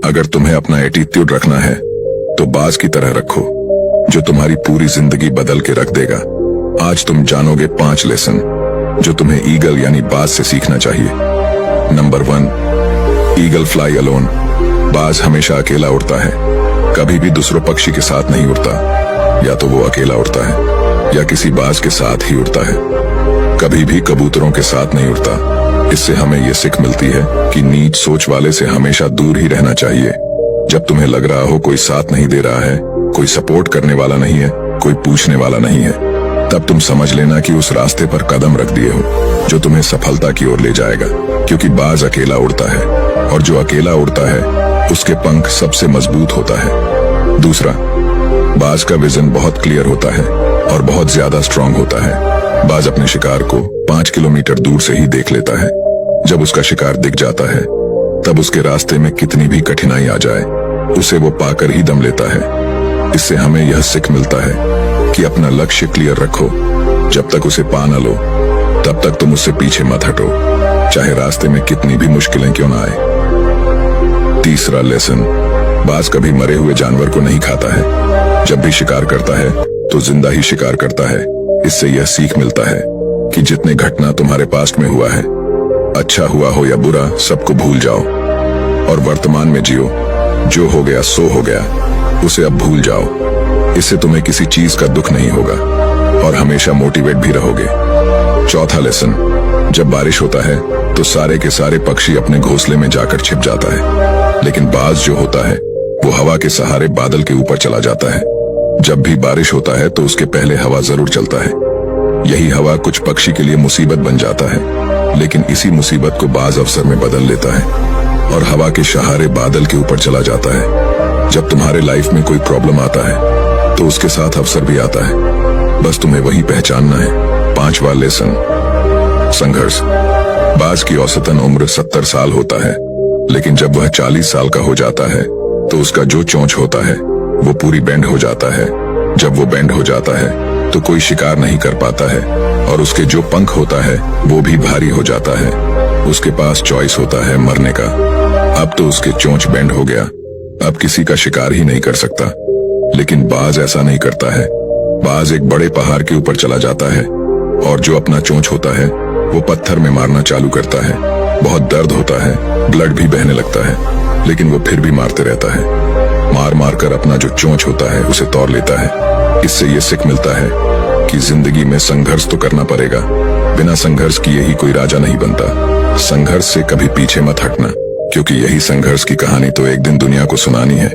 अगर तुम्हें अपना एटीट्यूड रखना है तो बाज की तरह रखो, जो तुम्हारी पूरी जिंदगी बदल के रख देगा। आज तुम जानोगे 5 लेसन जो तुम्हें ईगल यानी बाज से सीखना चाहिए। Number 1, eagle fly alone. बाज हमेशा अकेला उड़ता है, कभी भी दूसरों पक्षी के साथ नहीं उड़ता। या तो वो अकेला उड़ता है या किसी बाज के साथ ही उड़ता है, कभी भी कबूतरों के साथ नहीं उड़ता। इससे हमें ये सीख मिलती है कि नीच सोच वाले से हमेशा दूर ही रहना चाहिए। जब तुम्हें लग रहा हो कोई साथ नहीं दे रहा है, कोई सपोर्ट करने वाला नहीं है, कोई पूछने वाला नहीं है, तब तुम समझ लेना कि उस रास्ते पर कदम रख दिए हो जो तुम्हें सफलता की ओर ले जाएगा। क्योंकि बाज अकेला उड़ता है और जो अकेला उड़ता है उसके पंख सबसे मजबूत होता है। दूसरा, बाज का विजन बहुत क्लियर होता है और बहुत ज्यादा स्ट्रांग होता है। बाज अपने शिकार को 5 किलोमीटर दूर से ही देख लेता है। जब उसका शिकार दिख जाता है तब उसके रास्ते में कितनी भी कठिनाई आ जाए उसे वो पाकर ही दम लेता है। इससे हमें यह सीख मिलता है कि अपना लक्ष्य क्लियर रखो, जब तक उसे पा न लो तब तक तुम उससे पीछे मत हटो, चाहे रास्ते में कितनी भी मुश्किलें क्यों ना आए। तीसरा लेसन, बाज कभी मरे हुए जानवर को नहीं खाता है। जब भी शिकार करता है तो जिंदा ही शिकार करता है। इससे यह सीख मिलता है कि जितने घटना तुम्हारे पास्ट में हुआ है, अच्छा हुआ हो या बुरा, सबको भूल जाओ और वर्तमान में जियो। जो हो गया सो हो गया, उसे अब भूल जाओ। इससे तुम्हें किसी चीज का दुख नहीं होगा और हमेशा मोटिवेट भी रहोगे। चौथा लेसन, जब बारिश होता है तो सारे के सारे पक्षी अपने घोंसले में जाकर छिप जाता है, लेकिन बाज जो होता है वो हवा के सहारे बादल के ऊपर चला जाता है। जब भी बारिश होता है तो उसके पहले हवा जरूर चलता है। यही हवा कुछ पक्षी के लिए मुसीबत बन जाता है, लेकिन इसी मुसीबत को बाज अवसर में बदल लेता है और हवा के सहारे बादल के ऊपर चला जाता है। जब तुम्हारे लाइफ में कोई प्रॉब्लम आता है तो उसके साथ अवसर भी आता है, बस तुम्हें वही पहचानना है। 5वां लेसन, संघर्ष। बाज की औसतन उम्र 70 साल होता है, लेकिन जब वह 40 साल का हो जाता है तो उसका जो चोंच होता है वो पूरी बेंड हो जाता है। जब वो बेंड हो जाता है तो कोई शिकार नहीं कर पाता है और उसके जो पंख होता है वो भी भारी हो जाता है। उसके पास चॉइस होता है मरने का। अब तो उसके चोंच बेंड हो गया, अब किसी का शिकार ही नहीं कर सकता। लेकिन बाज ऐसा नहीं करता है। बाज एक बड़े पहाड़ के ऊपर चला जाता है और जो अपना चोंच होता है वो पत्थर में मारना चालू करता है। बहुत दर्द होता है, ब्लड भी बहने लगता है, लेकिन वो फिर भी मारते रहता है। मार मार कर अपना जो चोंच होता है उसे तोड़ लेता है। इससे ये सीख मिलता है कि जिंदगी में संघर्ष तो करना पड़ेगा, बिना संघर्ष किए ही कोई राजा नहीं बनता। संघर्ष से कभी पीछे मत हटना, क्योंकि यही संघर्ष की कहानी तो एक दिन दुनिया को सुनानी है।